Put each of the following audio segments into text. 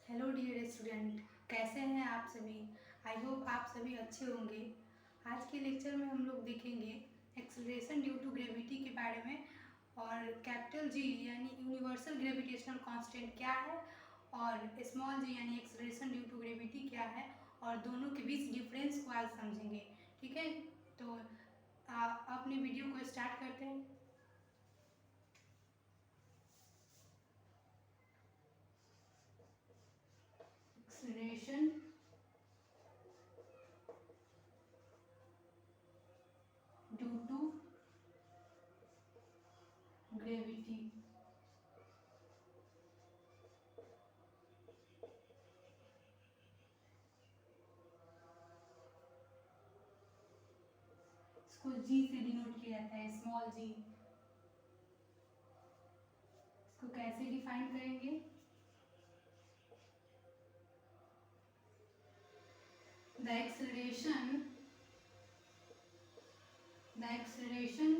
Hello dear student, कैसे हैं आप सभी। आई होप आप सभी अच्छे होंगे। आज के लेक्चर में हम लोग देखेंगे एक्सेलरेशन ड्यू टू ग्रेविटी के बारे में, और कैपिटल जी यानी यूनिवर्सल ग्रेविटेशनल कांस्टेंट क्या है, और स्मॉल जी यानी एक्सेलरेशन ड्यू टू ग्रेविटी क्या है, और दोनों के बीच डिफरेंस को आज समझेंगे। ठीक है, तो अपने वीडियो को स्टार्ट करते हैं। Acceleration due to gravity. इसको जी से डिनोट किया जाता है, स्मॉल जी। इसको कैसे डिफाइन करेंगे? The acceleration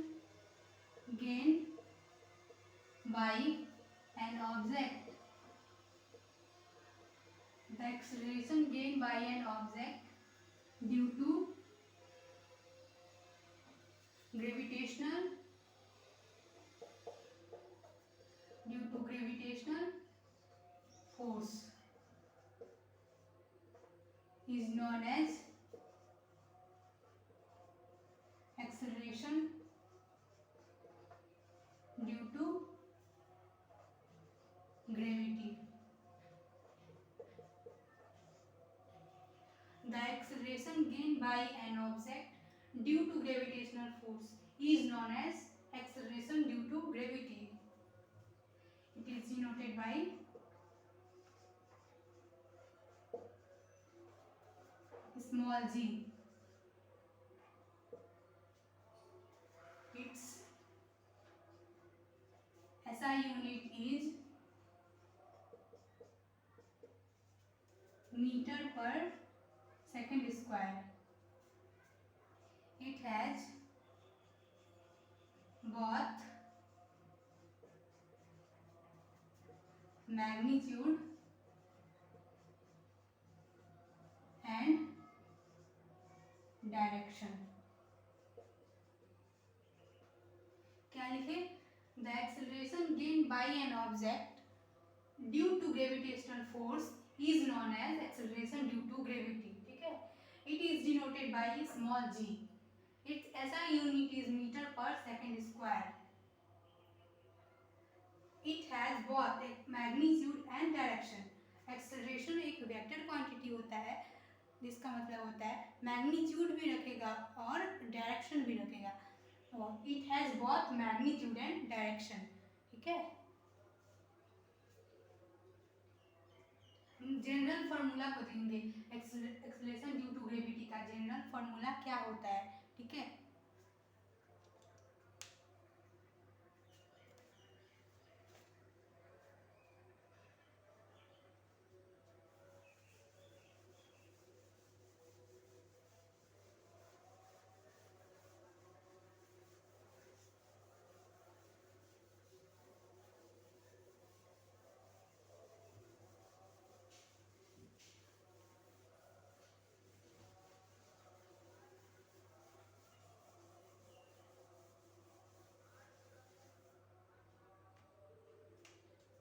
gained by an object the acceleration gained by an object due to gravitational force is known as acceleration due to gravity. The acceleration gained by an object due to gravitational force is known as acceleration due to gravity. It is denoted by small g. Its SI unit is meter per second square. It has both magnitude and direction. क्या लिखे? The acceleration gained by an object due to gravitational force is known as acceleration due to gravity. ठीक है, it is denoted by small g. Its SI unit is meter per second square. It has both magnitude and direction. Acceleration एक vector quantity होता है, जिसका मतलब होता है magnitude भी रखेगा और डायरेक्शन भी रखेगा। It has both magnitude and direction. ठीक है, जनरल फार्मूला को देंगे एक्सेलरेशन ड्यू टू ग्रेविटी का जनरल फार्मूला क्या होता है। ठीक है,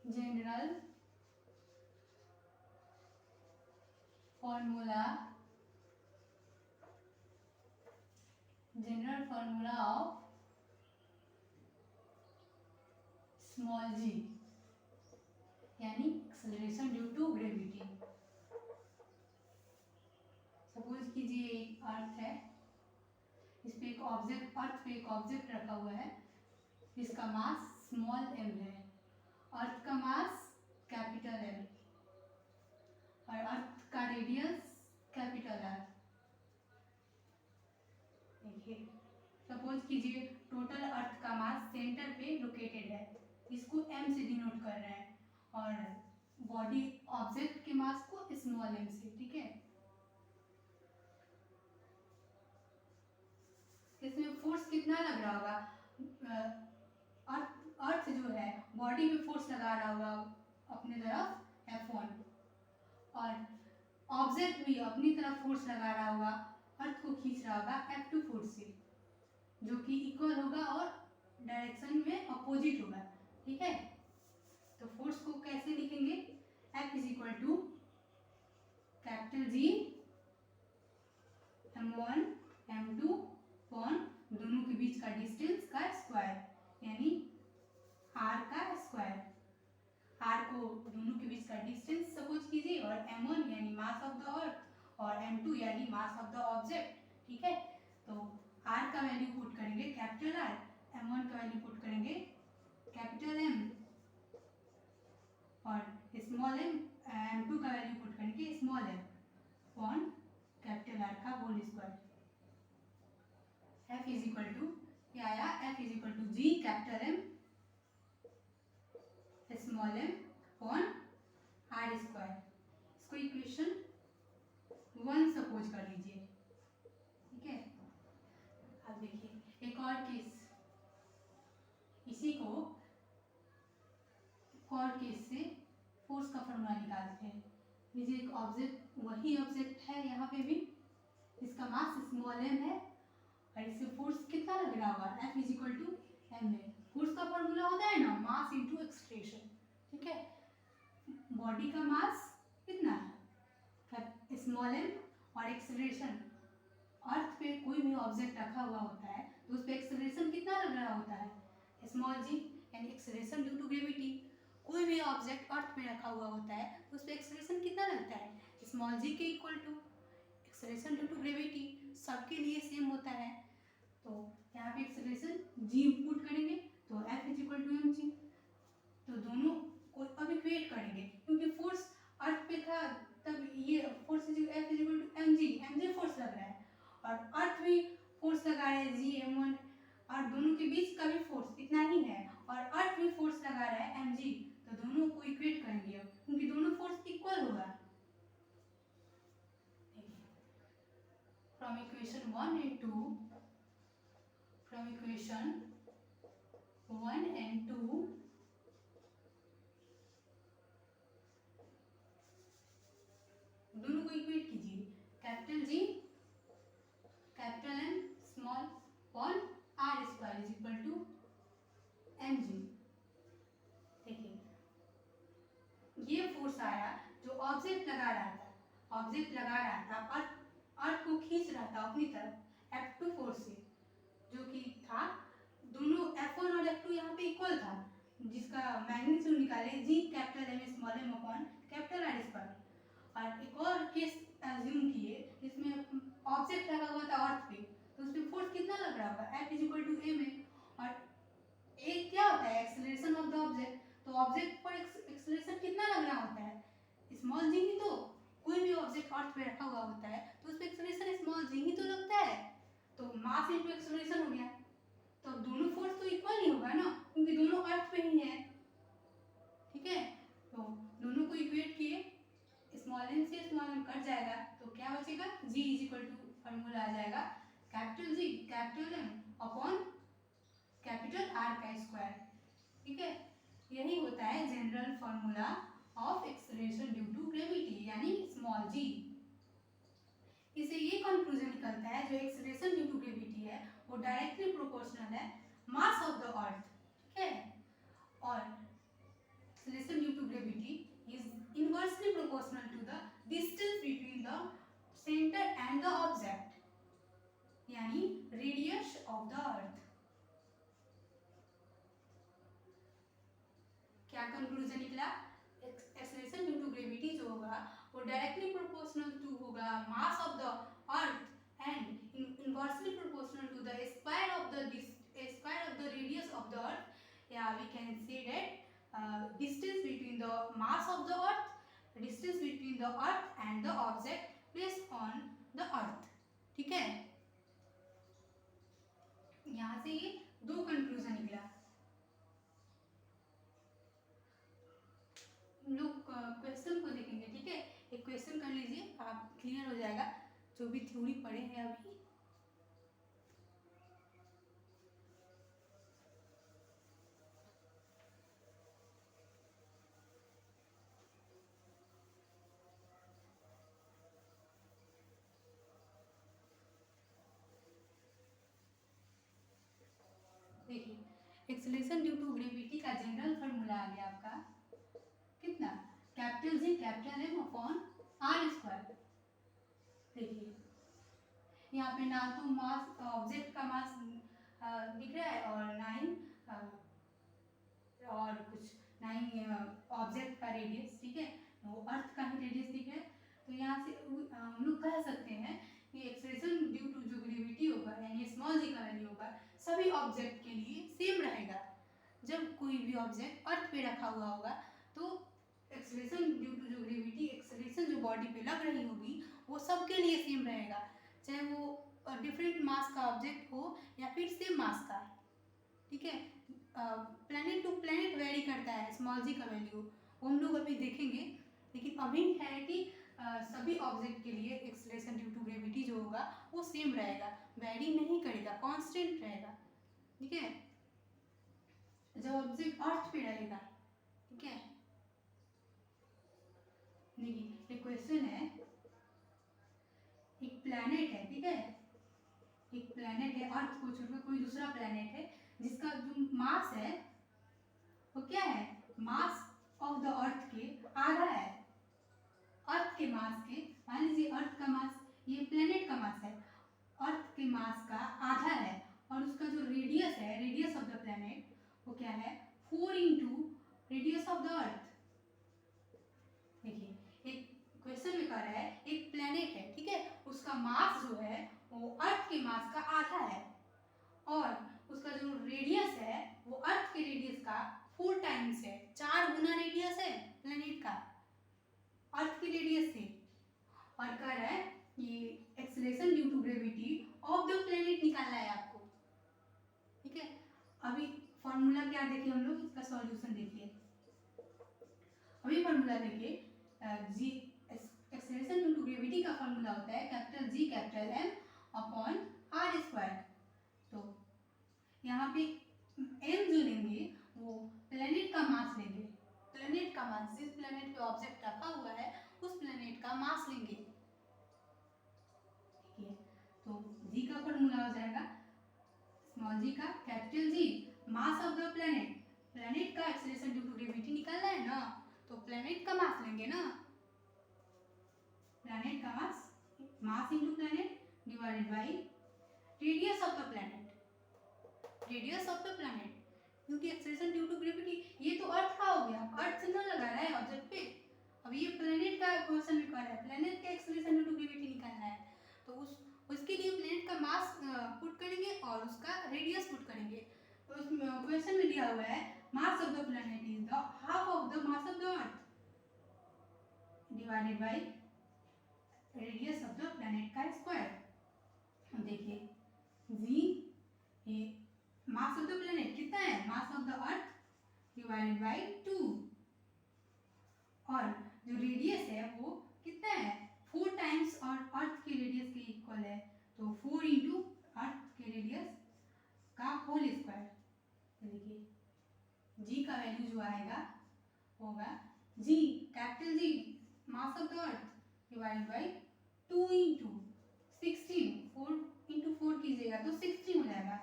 general formula of small g यानी acceleration due to gravity. Suppose कीजिए एक अर्थ है, इस पे एक ऑब्जेक्ट, अर्थ पे एक ऑब्जेक्ट रखा हुआ है, इसका मास स्मॉल m है, अर्थ का मास कैपिटल M और अर्थ का रेडियस कैपिटल R। देखिए, सपोज कीजिए टोटल अर्थ का मास सेंटर पे लोकेटेड है, इसको m से डिनोट कर रहे हैं, और बॉडी ऑब्जेक्ट के मास को स्मॉल m से। ठीक है, इसमें फोर्स कितना लग रहा होगा? अर्थ जो है बॉडी पे फोर्स लगा रहा होगा अपने तरफ F1, F अपनी तरफ फोर्स लगा रहा होगा, अर्थ को खींच रहा होगा F2 फोर्स से, जो कि इक्वल होगा और डायरेक्शन में अपोजिट होगा। ठीक है, तो फोर्स को कैसे लिखेंगे? F is equal to capital G M1 M2 upon दोनों के बीच का डिस्टेंस का स्क्वायर, यानी R का स्क्वायर। R को दोनों के बीच का डिस्टेंस सपोज कीजिए, और M1 यानी मास ऑफ द अर्थ और M2 यानी मास ऑफ द ऑब्जेक्ट। ठीक है, तो R का वैल्यू पुट करेंगे कैपिटल R, M1 का वैल्यू पुट करेंगे कैपिटल M, और स्मॉल m M2 का वैल्यू पुट करेंगे small m upon capital R का whole square. F is equal to क्या आया? F is equal to G capital M small m upon R square. इसको equation 1 suppose कर लीजिए। ठीक है, अब देखिए एक और केस, इसी को और केस से फोर्स का फॉर्मूला निकालते हैं। लीजिए एक ऑब्जेक्ट, वही ऑब्जेक्ट है यहाँ पे भी, इसका मास स्मॉल m है और इससे फोर्स कितना लग रहा होगा? F is equal to m है। फोर्स का फॉर्मूला होता है ना मास इनटू एक्सलेरेशन। ठीक है, बॉडी का मास कितना है स्मॉल m, और एक्सलेरेशन, अर्थ पे कोई भी ऑब्जेक्ट रखा हुआ होता है तो उस पे एक्सलेरेशन कितना लग रहा होता है? स्मॉल g, यानी एक्सलेरेशन ड्यू टू ग्रेविटी। कोई भी ऑब्जेक्ट अर्थ पे रखा हुआ होता है तो उस पे एक्सलेरेशन कितना लगता है? स्मॉल g के equal to acceleration due to gravity, सबके लिए सेम होता है। तो यहाँ पे एक्सलेरेशन g पुट करेंगे तो F is equal to mg। तो दोनों को अब इक्वेट करेंगे, क्योंकि फोर्स अर्थ पे था तब ये force F is equal to mg force लग रहा है, और अर्थ भी फोर्स लगा रहा है G M1, और दोनों के बीच का भी फोर्स इतना ही है, और अर्थ भी फोर्स लगा रहा है mg। तो दोनों को इक्वेट करेंगे अब, क्योंकि दोनों फोर्स इक्वल होगा। From equation 1 and 2, from equation 1 and 2 दोनों को इक्वेट कीजिए। Capital G capital M small upon R square is equal to mg। देखिए ये फोर्स आया जो ऑब्जेक्ट लगा रहा था, अर्थ को खींच रहा था अपनी तरफ F2 फोर्स से, जो कि था दोनों F1 और F2 यहाँ पे इक्वल था, जिसका मैग्नीट्यूड निकाले G capital M small m upon capital R square. और एक और केस अज्यूम किए जिसमें ऑब्जेक्ट लगा हुआ था अर्थ पे, तो उसमें फोर्स कितना लग रहा होगा? F is equal to m है, और एक क्या होता है? Acceleration of the object. तो ऑब्जेक्ट पर एक्सेलरेशन कितना लग रहा होता है? स्मॉल g ही तो। कोई भी ऑब्जेक्ट अर्थ पे रखा हुआ होता है तो उस पे एक्सेलरेशन स्मॉल g ही तो लगता है, तो मास इनटू एक्सेलरेशन हो गया। तो दोनों फोर्स तो इक्वल ही होगा ना, क्योंकि दोनों अर्थ पे ही है। ठीक है, तो दोनों को इक्वेट किए, स्मॉल m से स्मॉल m कट जाएगा तो क्या बचेगा? g is equal to formula आ जाएगा capital G capital M upon capital R का स्क्वायर। ठीक है, यही होता है general formula of acceleration due to gravity, यानी स्मॉल g। इसे ये कंक्लूजन निकलता है जो एक्सेलरेशन ड्यू टू ग्रेविटी है वो डायरेक्टली प्रोपोर्शनल है मास ऑफ द अर्थ। ठीक है, और acceleration due to gravity is inversely proportional to the distance between the centre and the object, यानी रेडियस ऑफ द अर्थ। क्या कंक्लूजन निकला? एक्सेलरेशन ड्यू टू ग्रेविटी जो होगा वो डायरेक्टली प्रोपोर्शनल टू होगा mass of the earth and inversely proportional to the square of the radius of the earth, या we can say that distance between the mass of the earth, distance between the earth and the object placed on the earth. ठीक है, यहाँ से ये दो conclusion निकला। हम लोग क्वेश्चन को देखेंगे। ठीक है, एक क्वेश्चन कर लीजिए, आप क्लियर हो जाएगा जो भी थ्योरी पढ़े हैं अभी। एक्सेलरेशन ड्यू टू ग्रेविटी का जनरल फार्मूला आ गया आपका कितना, capital G capital M upon R square. देखिए यहाँ पे ना तो मास ऑब्जेक्ट का मास दिख रहा है और ना ही और कुछ ना ही ऑब्जेक्ट का रेडियस, ठीक है, वो अर्थ का ही रेडियस दिख रहा है। तो यहाँ से हम लोग कह सकते हैं कि एक्सेलरेशन ड्यू टू जो ग्रेविटी होगा यानी स्मॉल जी का वैल्यू होगा सभी ऑब्जेक्ट के लिए सेम रहेगा। जब कोई भी ऑब्जेक्ट अर्थ पे रखा हुआ होगा तो एक्सेलरेशन ड्यू टू जो ग्रेविटी एक्सेलरेशन जो बॉडी पे लग रही होगी वो सबके लिए सेम रहेगा, चाहे वो डिफरेंट मास का ऑब्जेक्ट हो या फिर सेम मास का, ठीक है। प्लैनेट टू प्लैनेट वेरी करता है स्मॉल जी का वैल्यू, वो हम लोग अभी देखेंगे, लेकिन अभी है कि सभी ऑब्जेक्ट के लिए एक्सेलरेशन ड्यू टू ग्रेविटी जो होगा वो सेम रहेगा, वेरी नहीं करेगा, कांस्टेंट रहेगा, ठीक है। जब ऑब्जेक्ट अर्थ पे रहेगा, ठीक है। देखिए एक क्वेश्चन है, एक प्लैनेट है, ठीक है, एक प्लैनेट है, अर्थ को छोड़कर कोई दूसरा प्लैनेट है जिसका जो मास है वो क्या है, मास ऑफ द अर्थ के आधा है, अर्थ के मास के, मान लीजिए अर्थ का मास, ये प्लैनेट का मास है, अर्थ के मास का आधा है और उसका जो रेडियस है, रेडियस ऑफ द प्लैनेट वो क्या है 4 इंटू रेडियस ऑफ द अर्थ। देखिए एक क्वेश्चन में कह रहा है एक प्लैनेट है, ठीक है, उसका मास जो है वो अर्थ के मास का आधा है और उसका जो रेडियस है वो अर्थ के रेडियस का 4 टाइम्स है, 4 गुना रेडियस है प्लैनेट का अर्थ के रेडियस से, और कह रहा है कि acceleration due to gravity of the planet निकालना है आपको, ठीक है। अभी फॉर्मूला क्या देखिए हम लोग, इसका सॉल्यूशन देखिए। अभी फॉर्मूला देखिए, g acceleration due to gravity का फॉर्मूला होता है capital G capital M upon R square. तो यहाँ पे एम जो लेंगे वो प्लैनेट का मास लेंगे, प्लैनेट का मास, जिस प्लैनेट पे ऑब्जेक्ट रखा हुआ है उस प्लैनेट का मास लेंगे, ठीक है। तो जी का फॉर्मूला हो जाएगा स्मॉल जी का capital G mass of the planet, planet का एक्सेलरेशन ड्यू टू ग्रेविटी निकालना है ना, तो प्लैनेट का मास लेंगे ना, प्लैनेट का mass, mass into planet divided by radius of the planet, radius of the planet, क्योंकि एक्सेलरेशन ड्यू टू ग्रेविटी ये तो अर्थ का हो गया, अर्थ से ना लगा रहा है ऑब्जेक्ट पे, अब ये प्लैनेट का क्वेश्चन में कह रहा है प्लैनेट का एक्सेलरेशन ड्यू टू ग्रेविटी निकालना है, तो उसके लिए प्लैनेट का मास पुट करेंगे और उसका रेडियस पुट करेंगे। तो उस क्वेश्चन में दिया हुआ है मास of the planet is the half of the mass of the earth divided by radius of the planet का स्क्वायर। देखिए जी ये मास ऑफ द प्लैनेट कितना है, मास of the earth divided by 2 और जो रेडियस है वो कितना है 4 टाइम्स और अर्थ के रेडियस के इक्वल है, तो 4 इंटू अर्थ के रेडियस का होल स्क्वायर। देखिए जी का वैल्यू जो आएगा होगा g capital G mass of the earth divided by 2 into 16, 4 into 4 कीजिएगा तो 60 हो जाएगा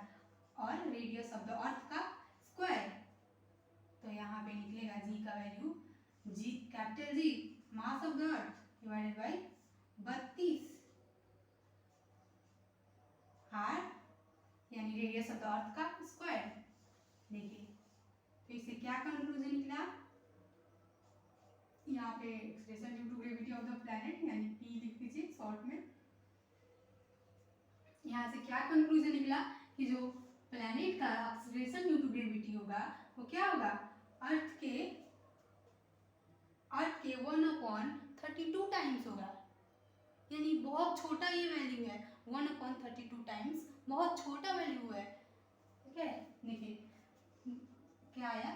और रेडियस ऑफ द अर्थ का स्क्वायर। तो यहाँ पे निकलेगा जी का value, G capital G mass of the earth divided by 32 R यानी रेडियस ऑफ द अर्थ का स्क्वायर। देखिए तो इससे क्या कंक्लूजन निकला, यहाँ पे expression due to gravity of the planet यानी पी लिख दीजिए शॉर्ट में। यहाँ से क्या कंक्लूजन निकला कि जो प्लैनेट का एक्सप्रेशन ड्यू टू ग्रेविटी होगा वो क्या होगा अर्थ के 1/32 टाइम्स होगा, यानी बहुत छोटा ये वैल्यू है 1/32 टाइम्स, बहुत छोटा वैल्यू है, ठीक है। देखिए क्या आया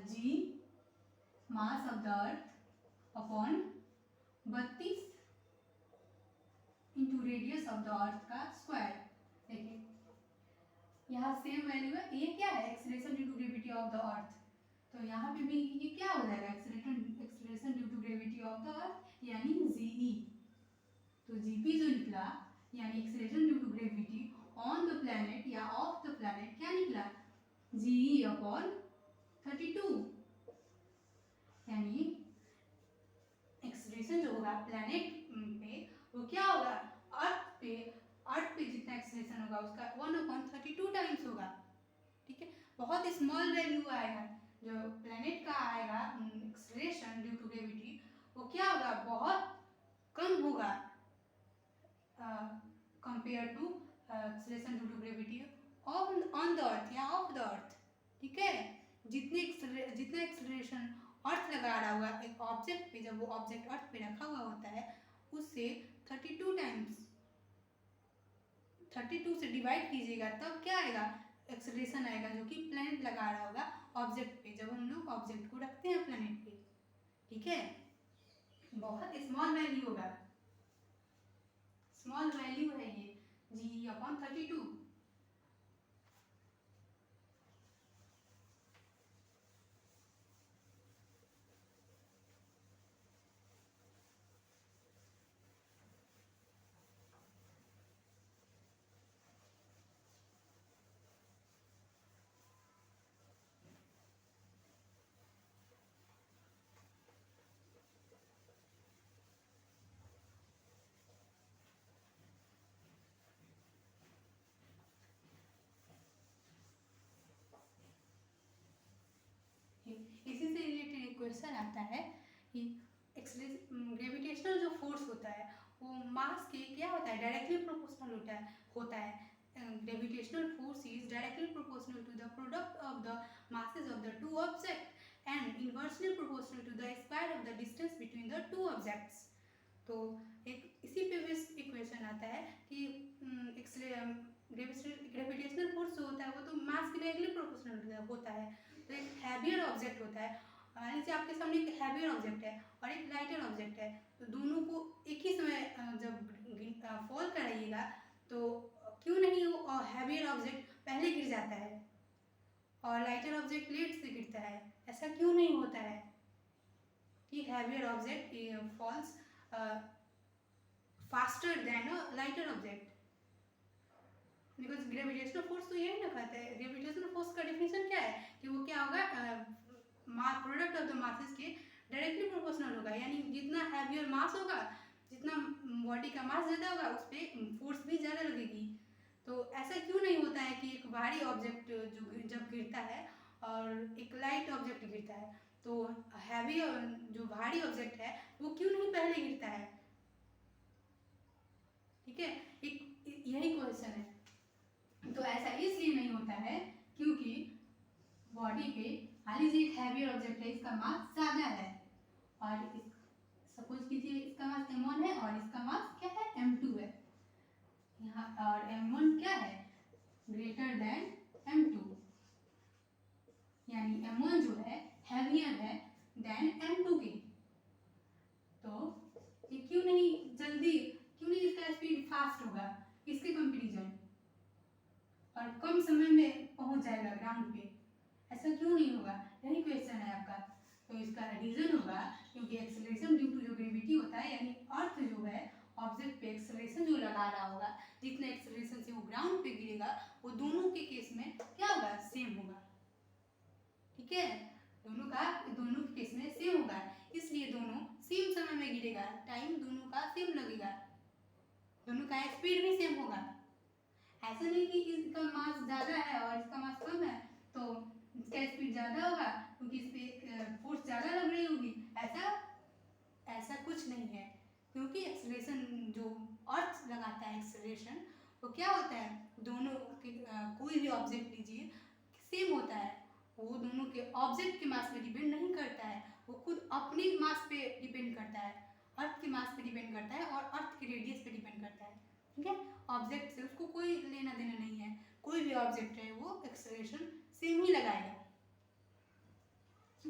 g mass of the earth upon 32 into radius of the earth का स्क्वायर। देखिए यहाँ सेम वैल्यू है, ये क्या है acceleration due to gravity of the earth, तो यहाँ पे भी ये क्या हो जाएगा acceleration due to gravity of the earth यानी जीई। तो जीपी जो निकला यानी acceleration due to gravity on the planet या ऑफ द प्लैनेट क्या निकला GE/32, यानी एक्सेलरेशन जो होगा प्लैनेट पे वो क्या होगा, अर्थ पे जितना एक्सेलरेशन होगा उसका 1/32 टाइम्स होगा। ठीक है, बहुत स्मॉल वैल्यू आएगा जो प्लैनेट का आएगा एक्सेलरेशन ड्यू टू ग्रेविटी, वो क्या होगा, बहुत कम होगा compare to acceleration due to gravity on the earth या ऑफ द अर्थ। ठीक है, जितना एक्सेलरेशन अर्थ लगा रहा होगा एक ऑब्जेक्ट पे, जब वो ऑब्जेक्ट अर्थ पे रखा हुआ होता है उससे 32 टाइम्स, 32 से डिवाइड कीजिएगा तब क्या आएगा, एक्सेलरेशन आएगा जो कि प्लैनेट लगा रहा होगा ऑब्जेक्ट पे, जब हम लोग ऑब्जेक्ट को रखते हैं प्लैनेट पे। ठीक है, बहुत स्मॉल वैल्यू होगा, स्मॉल वैल्यू है ये GE/32। इसी से रिलेटेड एक क्वेश्चन आता है कि ग्रेविटेशनल जो फोर्स होता है वो मास के क्या होता है, डायरेक्टली प्रोपोर्शनल होता है। Gravitational force is directly proportional to the product of the masses of the two objects and inversely proportional to the square of the distance between the two objects। तो एक इसी पे बेस्ड इक्वेशन आता है कि gravitational force जो होता है वो तो मास के डायरेक्टली प्रोपोर्शनल होता है। तो एक हैवियर ऑब्जेक्ट होता है, मान लीजिए आपके सामने एक हैवियर ऑब्जेक्ट है और एक लाइटर ऑब्जेक्ट है, तो दोनों को एक ही समय जब फॉल कराइएगा तो क्यों नहीं वो हैवियर ऑब्जेक्ट पहले गिर जाता है और लाइटर ऑब्जेक्ट लेट से गिरता है, ऐसा क्यों नहीं होता है कि heavier object falls faster than a lighter object? Because gravitational force तो यही ना कहते हैं, ग्रेविटेशनल फोर्स का डेफिनेशन क्या है कि वो क्या होगा, प्रोडक्ट ऑफ द मासेस के डायरेक्टली प्रोपोर्शनल होगा, यानी जितना हैवियर मास होगा, जितना बॉडी का मास ज़्यादा होगा उस पर फोर्स भी ज़्यादा लगेगी। तो ऐसा क्यों नहीं होता है कि एक भारी ऑब्जेक्ट जो जब गिरता है और एक लाइट ऑब्जेक्ट गिरता है तो हैवी जो भारी ऑब्जेक्ट है वो क्यों नहीं पहले गिरता है? ठीक है, एक यही क्वेश्चन है। तो ऐसा इसलिए नहीं होता है क्योंकि बॉडी पे मान लीजिए एक हैवियर ऑब्जेक्ट है, इसका मास ज़्यादा है और सपोज कीजिए इसका मास m1 है और इसका मास क्या है, m2 है यहाँ, और m1 क्या है, ग्रेटर देन m2, यानी m1 जो है हैवियर है देन m2 के। तो ये क्यों नहीं इसका स्पीड फास्ट होगा इसके कंपैरिजन और कम समय में पहुंच जाएगा ग्राउंड पे, ऐसा क्यों नहीं होगा? यही क्वेश्चन है आपका। तो इसका रीजन होगा क्योंकि एक्सेलरेशन ड्यू टू जो ग्रेविटी होता है, यानी अर्थ जो है ऑब्जेक्ट पे एक्सेलरेशन जो लगा रहा होगा, जितने एक्सेलरेशन से वो ग्राउंड पे गिरेगा वो दोनों के केस में क्या होगा, सेम होगा। ठीक है, दोनों के केस में सेम होगा, इसलिए दोनों सेम समय में गिरेगा, टाइम दोनों का सेम लगेगा, दोनों का स्पीड भी सेम होगा। ऐसा नहीं कि इसका मास ज़्यादा है और इसका मास कम है तो इसका स्पीड ज़्यादा होगा क्योंकि इस पर फोर्स ज़्यादा लग रही होगी, ऐसा कुछ नहीं है। क्योंकि एक्सेलरेशन जो अर्थ लगाता है एक्सेलरेशन वो क्या होता है, दोनों के कोई भी ऑब्जेक्ट लीजिए सेम होता है, वो दोनों के ऑब्जेक्ट के मास पे डिपेंड नहीं करता है, वो खुद अपने मास पे डिपेंड करता है, अर्थ के मास पे डिपेंड करता है और अर्थ के रेडियस पे डिपेंड करता है। ठीक है, ऑब्जेक्ट से उसको कोई लेना देना नहीं है, कोई भी ऑब्जेक्ट है वो एक्सेलरेशन सेम ही लगाएगा,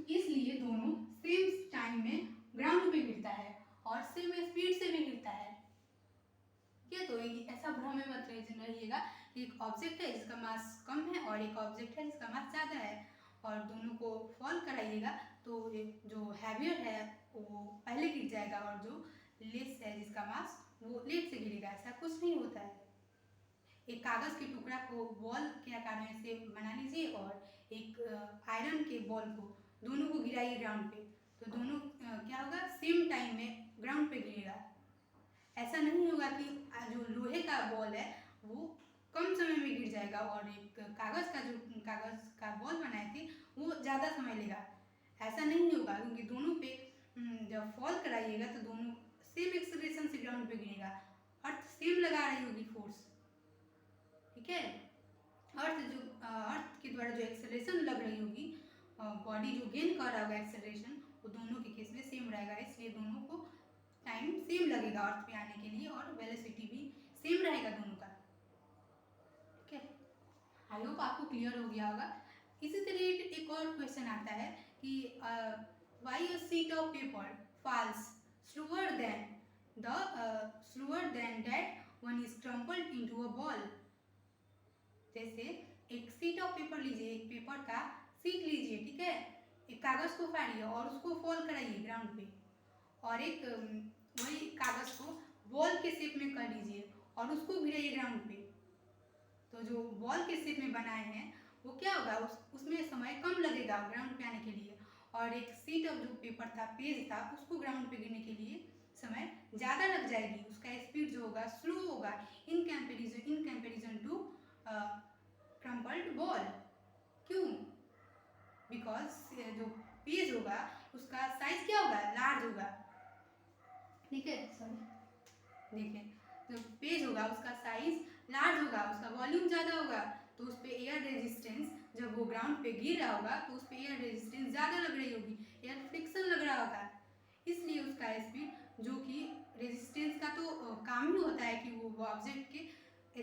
इसलिए दोनों सेम टाइम में ग्राउंड पे गिरता है और सेम स्पीड से भी गिरता है। ठीक है, तो ऐसा भ्रम में मत रहिएगा कि एक ऑब्जेक्ट है जिसका मास कम है और एक ऑब्जेक्ट है जिसका मास ज़्यादा है और दोनों को फॉल कराइएगा तो जो हैवियर है वो पहले गिर जाएगा और जो लेस है जिसका मास वो लेट से गिरेगा, ऐसा कुछ नहीं होता है। एक कागज़ के टुकड़ा को बॉल के आकार में से बना लीजिए और एक आयरन के बॉल को, दोनों को गिराइए ग्राउंड पे, तो दोनों क्या होगा, सेम टाइम में ग्राउंड पे गिरेगा। ऐसा नहीं होगा कि जो लोहे का बॉल है वो कम समय में गिर जाएगा और एक कागज़ का बॉल बनाए थे वो ज़्यादा समय लेगा। ऐसा नहीं होगा, क्योंकि दोनों पे जब फॉल कराइएगा तो दोनों सेम एक्सेलरेशन से ग्राउंड पे गिरेगा। अर्थ सेम लगा रही होगी फोर्स, ठीक है। अर्थ के द्वारा जो एक्सेलरेशन लग रही होगी, बॉडी जो गेन कर रहा होगा एक्सेलरेशन, वो दोनों के केस में सेम रहेगा। इसलिए दोनों को टाइम सेम लगेगा अर्थ पे आने के लिए और वेलोसिटी भी सेम रहेगा दोनों का, ठीक है। आई होप आपको क्लियर हो गया होगा। इसी से रिलेटेड एक और क्वेश्चन आता है कि why a sheet of paper falls slower than that one is crumpled into a ball. जैसे एक शीट ऑफ पेपर लीजिए, एक पेपर का शीट लीजिए, ठीक है, एक कागज़ को फाड़िए और उसको फॉल कराइए ग्राउंड पे, और एक वही कागज़ को बॉल के शेप में कर लीजिए और उसको गिराइए ग्राउंड पे। तो जो बॉल के शेप में बनाए हैं वो क्या होगा, उसमें समय कम लगेगा ग्राउंड पे आने के लिए, और एक शीट ऑफ जो पेपर था, पेज था, उसको ग्राउंड पे गिरने के लिए समय ज़्यादा लग जाएगी। उसका स्पीड जो होगा स्लो होगा in comparison to crumpled ball. क्यों? बिकॉज जो पेज होगा उसका साइज क्या होगा, लार्ज होगा, ठीक है। सॉरी, देखिए जो पेज होगा उसका साइज लार्ज होगा, उसका वॉल्यूम ज़्यादा होगा, तो उस पर एयर रेजिस्टेंस, जब वो ग्राउंड पे गिर रहा होगा तो उस पर एयर रेजिस्टेंस ज़्यादा लग रही होगी, एयर फ्रिक्शन लग रहा होगा। इसलिए उसका स्पीड, जो कि रेजिस्टेंस का तो काम ही होता है कि वो ऑब्जेक्ट के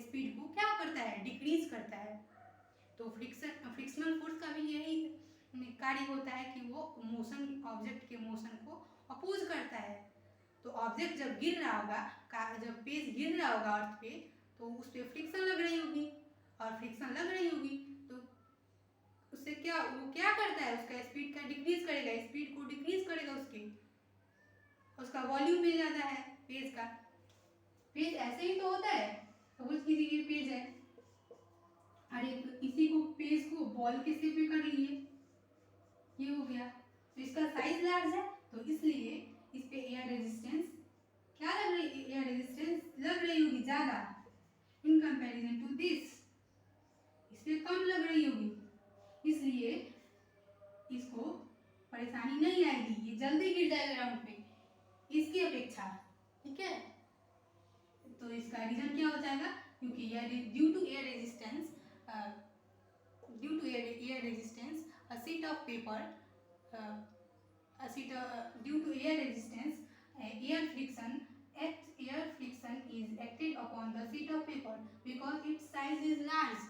स्पीड को क्या करता है, डिक्रीज करता है। तो फ्रिक्शनल फोर्स का भी यही कार्य होता है कि वो मोशन, ऑब्जेक्ट के मोशन को अपोज करता है। तो ऑब्जेक्ट जब गिर रहा होगा, जब पेज गिर रहा होगा अर्थ पे, तो उस पर फ्रिक्शन लग रही होगी, और फ्रिक्शन लग रही होगी तो उससे वो क्या करता है, उसका स्पीड का डिक्रीज करेगा, स्पीड को डिक्रीज करेगा उसका वॉल्यूम भी ज़्यादा है पेज का। पेज ऐसे ही तो होता है, सपोज कीजिए ये पेज है, और एक इसी को पेज को बॉल के शेप में कर लिए, ये हो गया, तो इसका साइज लार्ज है, तो इसलिए इस पे एयर रेजिस्टेंस क्या लग रही, एयर रेजिस्टेंस लग रही होगी ज़्यादा इन कंपैरिजन टू दिस, इससे कम लग रही होगी, इसलिए इसको परेशानी नहीं आएगी, ये जल्दी गिर जाएगा ग्राउंड पे इसकी अपेक्षा, ठीक है। तो इसका रीजन क्या हो जाएगा, क्योंकि due to air resistance, a sheet of paper, due to air resistance, air friction is acted upon the sheet of paper because its size is large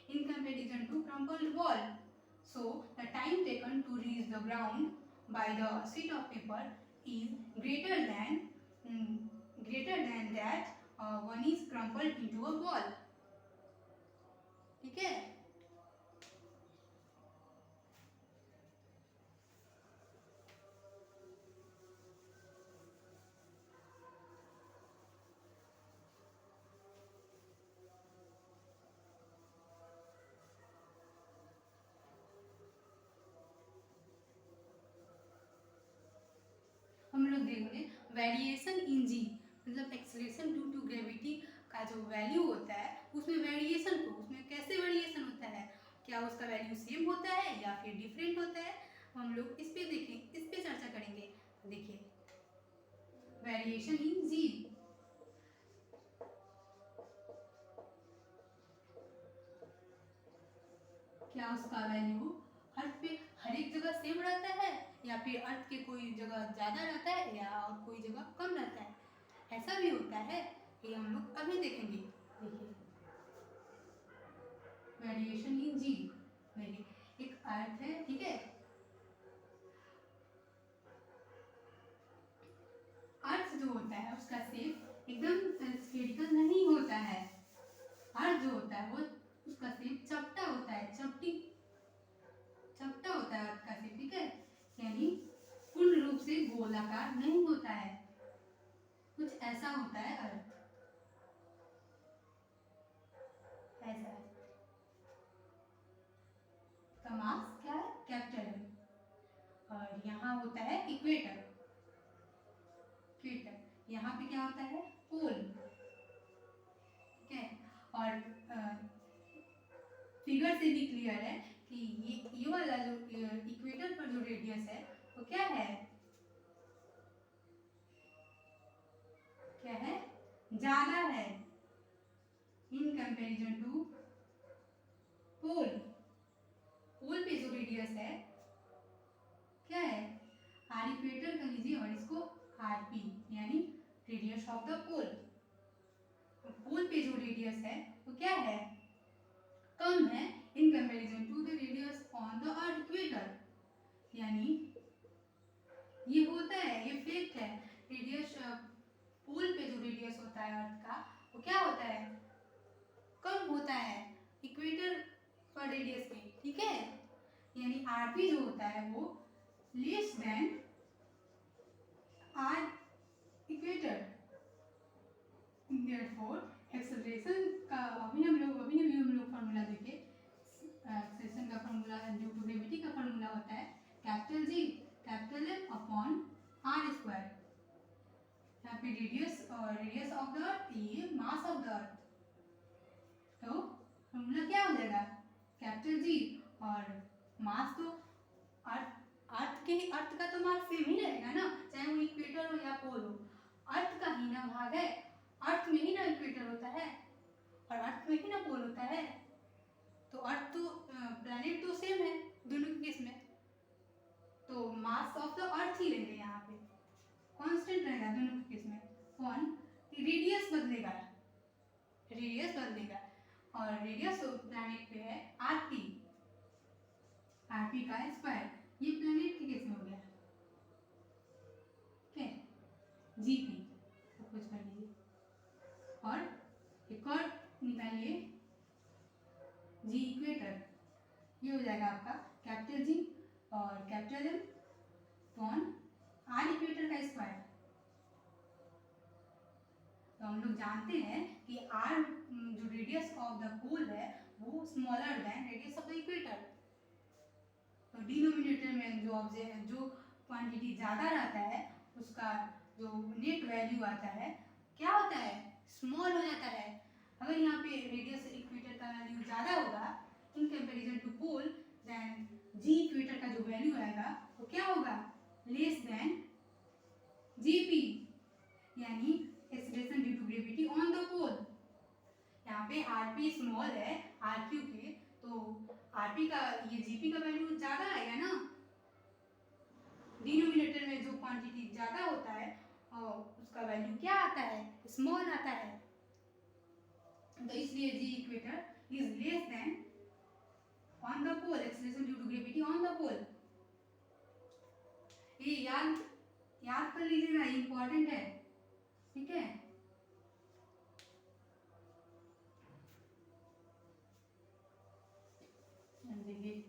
in comparison to crumpled ball. So the time taken to reach the ground by the sheet of paper is greater than that one is crumpled into a ball, ठीक है। हम लोग देखेंगे variation in जी, मतलब acceleration due to gravity का जो value होता है उसमें वेरिएशन को, उसमें कैसे वेरिएशन होता है, क्या उसका वैल्यू सेम होता है या फिर डिफरेंट होता है, हम लोग इस पे देखें, इस पे चर्चा करेंगे। देखिए वेरिएशन इन जी, क्या उसका वैल्यू अर्थ पे हर एक जगह सेम रहता है या फिर अर्थ के कोई जगह ज़्यादा रहता है या और कोई जगह कम रहता है, ऐसा भी होता है, ये हम लोग अभी देखेंगे। देखिए वेरिएशन इन जी, देखिए एक अर्थ है, ठीक है, अर्थ जो होता है उसका शेप एकदम स्फेरिकल नहीं होता है, अर्थ जो होता है वो उसका शेप चपटा होता है, चपटा होता है अर्थ का शेप, ठीक है, यानी पूर्ण रूप से गोलाकार नहीं होता है, कुछ ऐसा होता है अर्थ, ऐसा है। तो का मास क्या है, कैपिटल है। और यहाँ होता है इक्वेटर, इक्वेटर यहाँ पे क्या होता है, पोल, ठीक है। और फिगर से भी क्लियर है कि ये वाला जो इक्वेटर पर जो रेडियस है वो क्या है, क्या है, ज्यादा है in comparison to pole. Pole पे जो रेडियस है क्या है, आर इक्वेटर कर लीजिए और इसको आर पी यानी radius of the pole. Pole पे जो रेडियस है वो क्या है, कम है in comparison to the radius on the earth equator. यानी ये होता है, ये फैक्ट है, रेडियस पोल पे जो रेडियस होता है अर्थ का वो क्या होता है, कम होता है इक्वेटर पर रेडियस के, ठीक है। यानी आरपी जो होता है वो less than R equator. Therefore acceleration का अभी हम लोग फार्मूला देखे, एक्सेलरेशन का फार्मूला ड्यू टू ग्रेविटी का फार्मूला होता है capital G capital M upon R square. यहाँ पे रेडियस ऑफ द अर्थ, ये मास ऑफ द अर्थ, तो फार्मूला क्या हो जाएगा, कैपिटल जी और मास तो अर्थ का तो मास सेम ही रहेगा ना, चाहे वो इक्वेटर हो या पोल हो, अर्थ का ही ना भाग है, अर्थ में ही ना इक्वेटर होता है और अर्थ में ही ना पोल होता है। तो अर्थ तो प्लैनेट तो सेम है दोनों के केस में, तो मास ऑफ द अर्थ ही लेंगे, यहाँ पे कांस्टेंट रहेगा दोनों के केस में। कौन, रेडियस बदलेगा, रेडियस बदलेगा और रेडियस प्लैनेट पे है आरपी, आरपी का स्क्वायर, ये प्लैनेट के केस में हो गया, ठीक है। जीपी सब कुछ कर लीजिए और एक और निकालिए जी इक्वेटर, ये हो जाएगा आपका कैपिटल जी और capital M upon R equator का स्क्वायर। तो हम लोग जानते हैं कि आर जो रेडियस ऑफ द पोल है वो smaller than radius of the equator. तो डिनोमिनेटर में जो क्वांटिटी ज़्यादा रहता है उसका जो नेट वैल्यू आता है क्या होता है, स्मॉल हो जाता है। अगर यहाँ पे रेडियस इक्वेटर का वैल्यू ज़्यादा होगा in comparison to pole, then g equator का जो वैल्यू आएगा वो क्या होगा, लेस देन जीपी, यानी acceleration due to gravity on the pole. यहाँ पे आरपी स्मॉल है आरक्यू के, तो आरपी का ये जीपी का वैल्यू ज़्यादा आएगा ना, डिनोमिनेटर में जो क्वांटिटी ज़्यादा होता है और उसका वैल्यू क्या आता है, स्मॉल आता है। तो इसलिए g equator is less than on the pole, acceleration due to gravity on the pole. ये याद कर लीजिएगा, इंपॉर्टेंट है, ठीक है। देखिए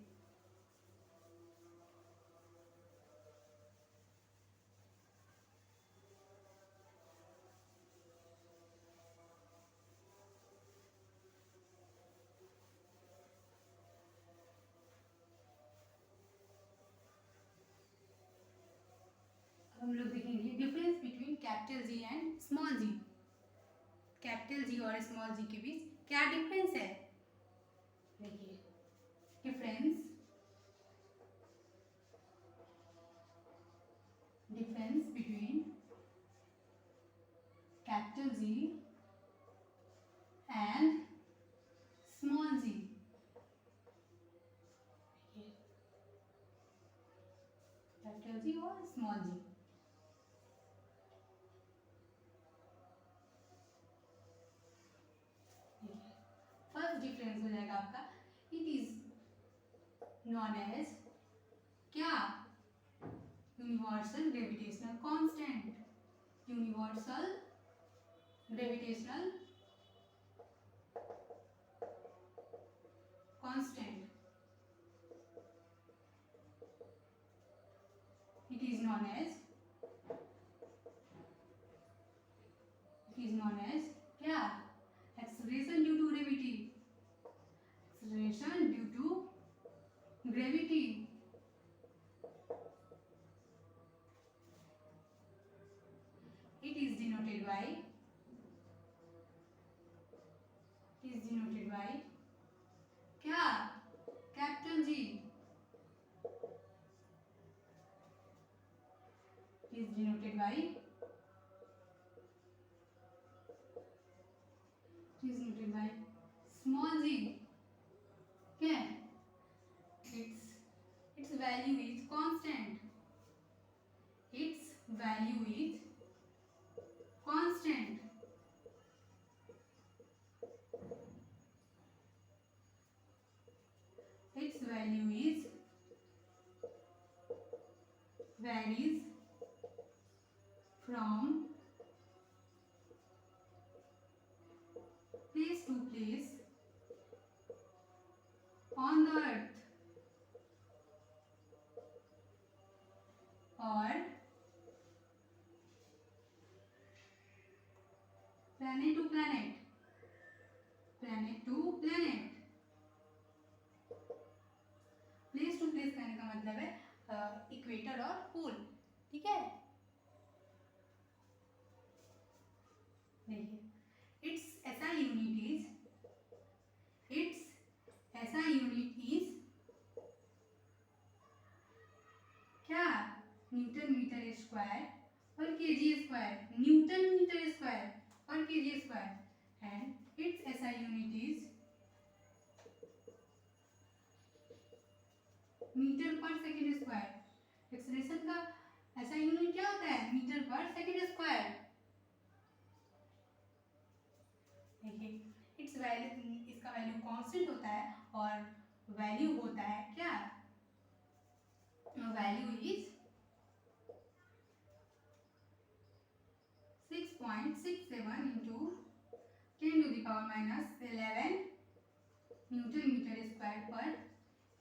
हम लोग देखेंगे difference between capital G and small g. Capital G और स्मॉल जी के बीच क्या डिफरेंस है, देखिए difference between capital G and small g. Capital G और स्मॉल जी, फर्स्ट डिफरेंस हो जाएगा आपका, इट इज नॉन एज क्या, universal gravitational constant, universal gravitational constant, it is known as क्या, acceleration due to gravity, acceleration due to denoted by क्या capital G is denoted by small g. क्या है? its value is constant. Its value is constant. Its value is varies from place to place on the earth or planet to planet. Planet to planet. Place to place कहने का मतलब है equator और पोल. ठीक है, देखिए its SI unit is क्या newton metre square और kg square. Newton metre square और kg square and its SI unit is metre per second square. Acceleration का ऐसा यूनिट क्या होता है? Metre per second square. देखिए इट्स वैल्यू, इसका वैल्यू कांस्टेंट होता है और वैल्यू होता है क्या? Value is 6.67 into 10 to the power minus 11 newton metre square per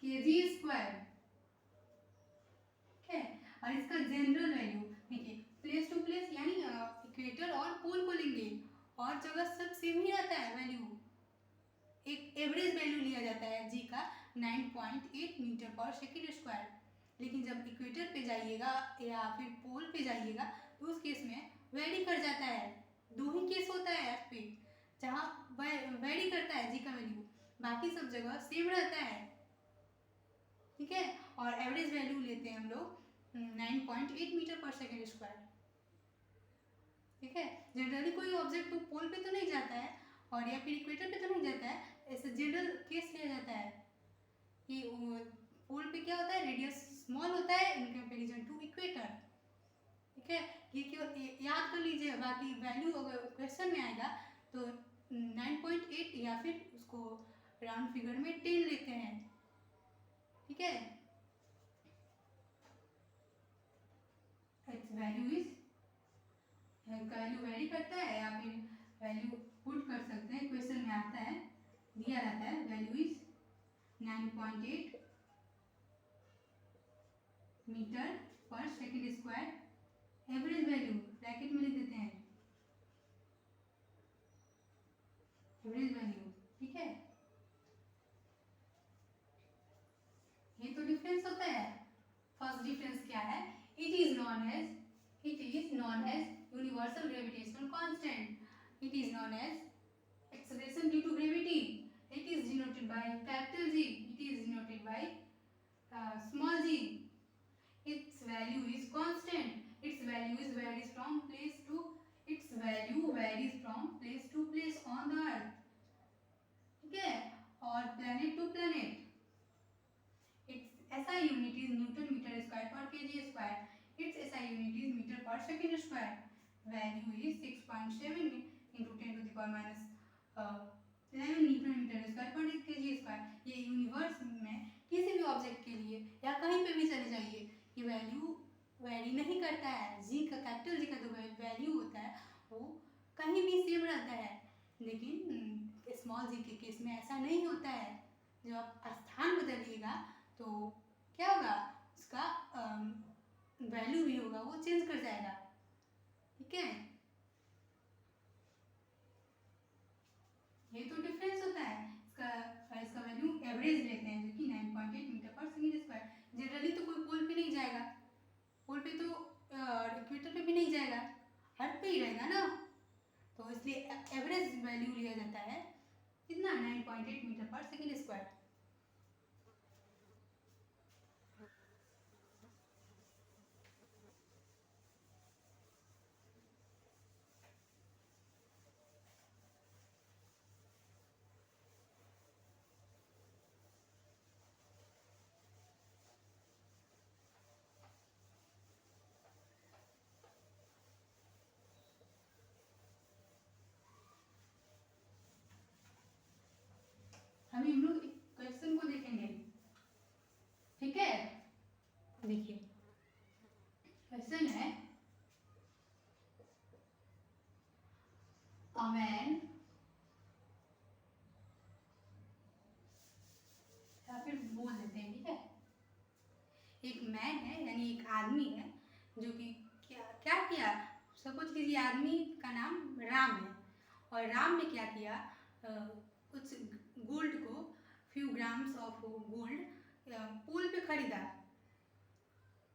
kg square. ठीक है, और इसका जनरल वैल्यू देखिए प्लेस टू प्लेस यानी इक्वेटर और पोल को लेंगे और जगह सब सेम ही रहता है. वैल्यू एक एवरेज वैल्यू लिया जाता है जी का 9.8 मीटर पर सेकेंड स्क्वायर. लेकिन जब इक्वेटर पे जाइएगा या फिर पोल पे जाइएगा तो उस केस में वेरी कर जाता है. दो ही केस होता है अर्थ पे जहाँ वेरी करता है जी का वैल्यू, बाकी सब जगह सेम रहता है. ठीक है, और एवरेज वैल्यू लेते हैं हम लोग 9.8 मीटर पर सेकेंड स्क्वायर. ठीक है, जनरली कोई ऑब्जेक्ट तो पोल पे तो नहीं जाता है और या फिर इक्वेटर पे तो नहीं जाता है. ऐसे जनरल केस लिया जाता है कि पोल पे क्या होता है, रेडियस स्मॉल होता है इन कंपेरिजन टू इक्वेटर. ठीक है, ये क्यों याद कर लीजिए. बाकी वैल्यू अगर क्वेश्चन में आएगा तो 9.8 या फिर उसको राउंड फिगर में 10 लेते हैं. ठीक है, it's value is, value very करता है या फिर वैल्यू पुट कर सकते हैं. क्वेश्चन में आता है, दिया रहता है value is 9.8 metre per second square. Average value bracket में लिख देते हैं एवरेज वैल्यू. ठीक है, ये तो डिफरेंस होता है. फर्स्ट डिफरेंस क्या है? It is known as universal gravitational constant. It is known as acceleration due to gravity. It is denoted by capital G. It is denoted by small g. Its value is constant. its value varies from place to place on the earth. ठीक है, और planet to planet. its SI unit is Newton meter square per kg square. Its SI unit is meter per second square. Value is 6.7 into 10 to the power minus 11 Newton meter square per kg square. ये universe में किसी भी object के लिए या कहीं पे भी चले जाइए, ये वैल्यू वेरी नहीं करता है. जी का, कैपिटल जी का जो वैल्यू होता है वो कहीं भी सेम रहता है. लेकिन स्मॉल जी के केस में ऐसा नहीं होता है. जब आप स्थान बदलिएगा तो क्या होगा, उसका वैल्यू भी होगा वो चेंज कर जाएगा. ठीक है, ये तो डिफरेंस होता है. इसका वैल्यू एवरेज लेते हैं जो कि 9.8 metre per second square. Generally तो कोई पोल पे नहीं जाएगा, पोल पे तो इक्वेटर पे भी नहीं जाएगा, अर्थ पे ही रहेगा ना. तो इसलिए एवरेज वैल्यू लिया जाता है कितना 9.8 मीटर पर सेकेंड स्क्वायर। अभी हम लोग क्वेश्चन को देखेंगे, ठीक है। देखिए क्वेश्चन है, अ मैन, या फिर बोल देते हैं, ठीक है। एक मैन है यानी एक आदमी है जो कि क्या क्या किया, सपोज कीजिए आदमी का नाम राम है और राम ने क्या किया, कुछ गोल्ड को, फ्यू ग्राम्स ऑफ गोल्ड पोल पे खरीदा,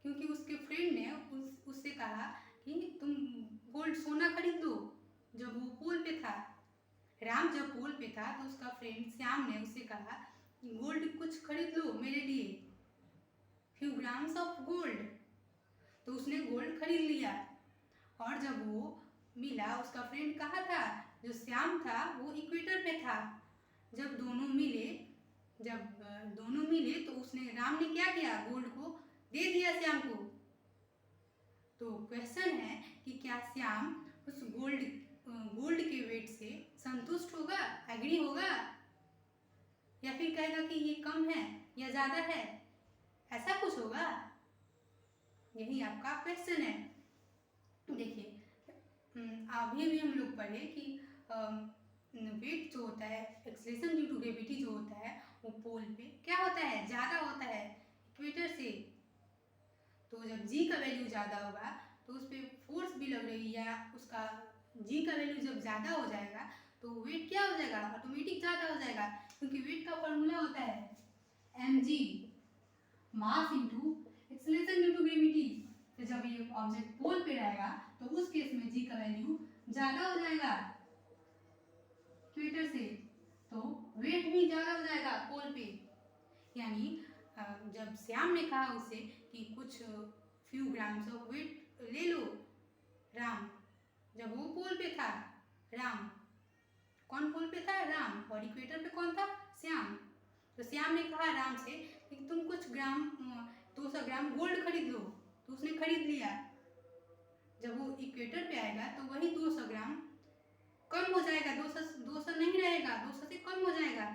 क्योंकि उसके फ्रेंड ने उससे कहा कि तुम गोल्ड सोना खरीद लो। जब वो पोल पे था, राम जब पोल पे था तो उसका फ्रेंड श्याम ने उससे कहा गोल्ड कुछ खरीद लो मेरे लिए, फ्यू ग्राम्स ऑफ गोल्ड। तो उसने गोल्ड खरीद लिया और जब वो मिला, उसका फ्रेंड कहाँ था, जो श्याम था वो इक्वेटर पे था। जब दोनों मिले तो उसने, राम ने क्या किया, गोल्ड को दे दिया श्याम को। तो क्वेश्चन है कि क्या श्याम उस गोल्ड के वेट से संतुष्ट होगा, एग्री होगा, या फिर कहेगा कि ये कम है या ज़्यादा है, ऐसा कुछ होगा। यही आपका क्वेश्चन है। देखिए अभी भी हम लोग पढ़े कि वेट जो होता है, एक्सेलरेशन ड्यू टू ग्रेविटी जो होता है, वो पोल पे क्या होता है, ज़्यादा होता है इक्वेटर से। तो जब जी का वैल्यू ज़्यादा होगा तो उस पर फोर्स भी लग रही है, या उसका जी का वैल्यू जब ज़्यादा हो जाएगा तो वेट क्या हो जाएगा, ऑटोमेटिक ज़्यादा हो जाएगा, क्योंकि वेट का फॉर्मूला होता है mg, mass into acceleration due to gravity. तो जब ये ऑब्जेक्ट पोल पे रहेगा तो उस केस में जी का वैल्यू ज़्यादा हो जाएगा इक्वेटर से, तो वेट भी ज़्यादा हो जाएगा पोल पे। यानी जब श्याम ने कहा उससे कि कुछ फ्यू ग्राम्स ऑफ वेट ले लो राम, जब वो पोल पे था, राम कौन पोल पे था, राम, और इक्वेटर पे कौन था, श्याम। तो श्याम ने कहा राम से कि तुम कुछ 200 ग्राम गोल्ड खरीद लो, तो उसने खरीद लिया। जब वो इक्वेटर पे आएगा तो वही 200 ग्राम कम हो जाएगा, 200 नहीं रहेगा, 200 से कम हो जाएगा,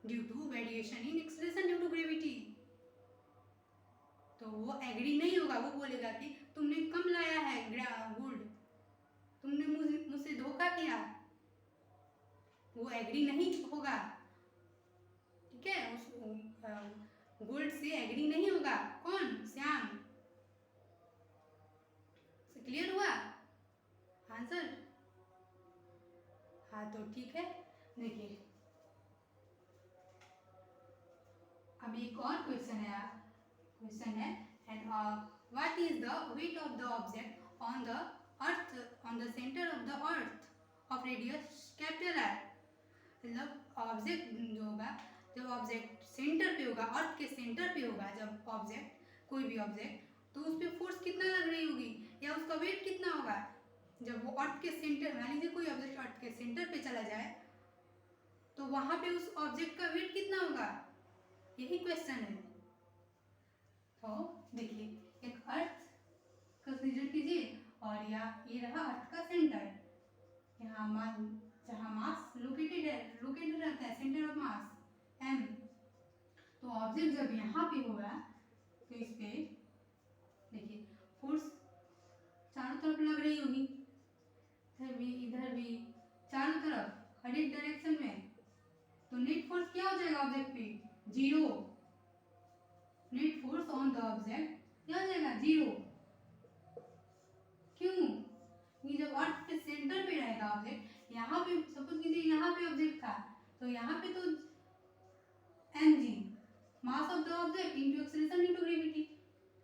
due to variation in acceleration due to gravity. तो वो एग्री नहीं होगा, वो बोलेगा कि तुमने कम लाया है गोल्ड, तुमने मुझसे धोखा किया, वो एग्री नहीं होगा, ठीक है। उस गोल्ड से एग्री नहीं होगा, कौन, श्याम। क्लियर हुआ आंसर? हाँ तो ठीक है। देखिए अभी एक और क्वेश्चन है, and what is the weight of the object on the earth, on the centre of the earth of radius capital R. मतलब ऑब्जेक्ट जो होगा, जब ऑब्जेक्ट सेंटर पे होगा, अर्थ के सेंटर पे होगा, जब ऑब्जेक्ट, कोई भी ऑब्जेक्ट, तो उस पर फोर्स कितना लग रही होगी, या उसका वेट कितना होगा। जब वो अर्थ के सेंटर, मान लीजिए कोई ऑब्जेक्ट अर्थ के सेंटर पे चला जाए तो वहां पे उस ऑब्जेक्ट का वेट कितना होगा, यही क्वेश्चन है। तो देखिए एक अर्थ कंसीडर कीजिए और ये रहा अर्थ का सेंटर, यहाँ जहाँ मास लोकेटेड रहता है, सेंटर ऑफ मास m। तो ऑब्जेक्ट जब यहाँ पे होगा तो इस पे देखिए फोर्स चारों तरफ लग रही होगी, इधर भी चारों तरफ हर एक डायरेक्शन में। तो नेट फोर्स क्या हो जाएगा ऑब्जेक्ट पे, 0। Net force on the object क्या हो जाएगा, 0। क्यों, कि जब अर्थ पे सेंटर पे रहेगा ऑब्जेक्ट, यहाँ पे सपोज कीजिए यहाँ पे ऑब्जेक्ट था, तो यहाँ पे तो mg, mass of the object into acceleration into gravity.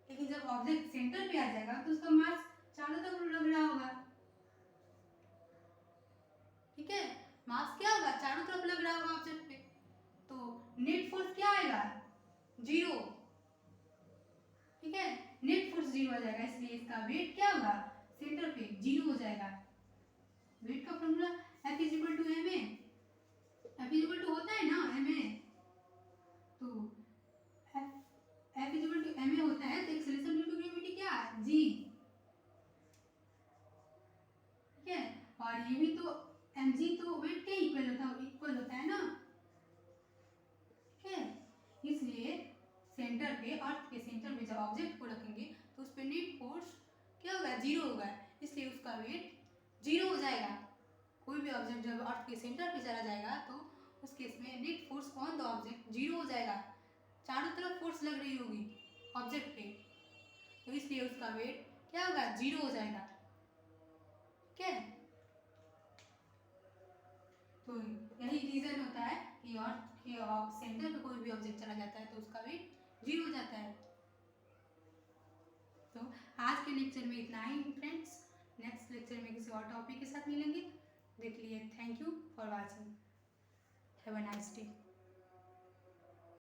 लेकिन जब ऑब्जेक्ट सेंटर पे आ जाएगा तो उसका मास चारों तरफ लग रहा होगा, आएगा, जीरो। ठीक है, नेट फोर्स जीरो आ जाएगा, इसलिए इसका वेट क्या होगा, सेंटर पे जीरो हो जाएगा। वेट का formula F is equal to m a, F is equal to होता है ना एम ए, तो F is equal to m a होता है, तो एक्सेलरेशन ड्यू टू ग्रेविटी क्या है, जी। ठीक है, और ये भी तो mg तो वेट के इक्वल होता है ना। ठीक है, इसलिए सेंटर पे, अर्थ के सेंटर पे जब ऑब्जेक्ट को रखेंगे तो उस पर नेट फोर्स क्या होगा, जीरो होगा, इसलिए उसका वेट जीरो हो जाएगा। कोई भी ऑब्जेक्ट जब अर्थ के सेंटर पे चला जाएगा तो उस केस में net force on the object zero हो जाएगा, चारों तरफ फोर्स लग रही होगी ऑब्जेक्ट पे, तो इसलिए उसका वेट क्या होगा, जीरो हो जाएगा। ठीक है, तो यही रीजन होता है कि अर्थ के सेंटर पे कोई भी ऑब्जेक्ट चला जाता है तो उसका वेट जीरो हो जाता है। तो आज के लेक्चर में इतना ही फ्रेंड्स, नेक्स्ट लेक्चर में किसी और टॉपिक के साथ मिलेंगे। देख लिए, thank you for watching, have a nice day.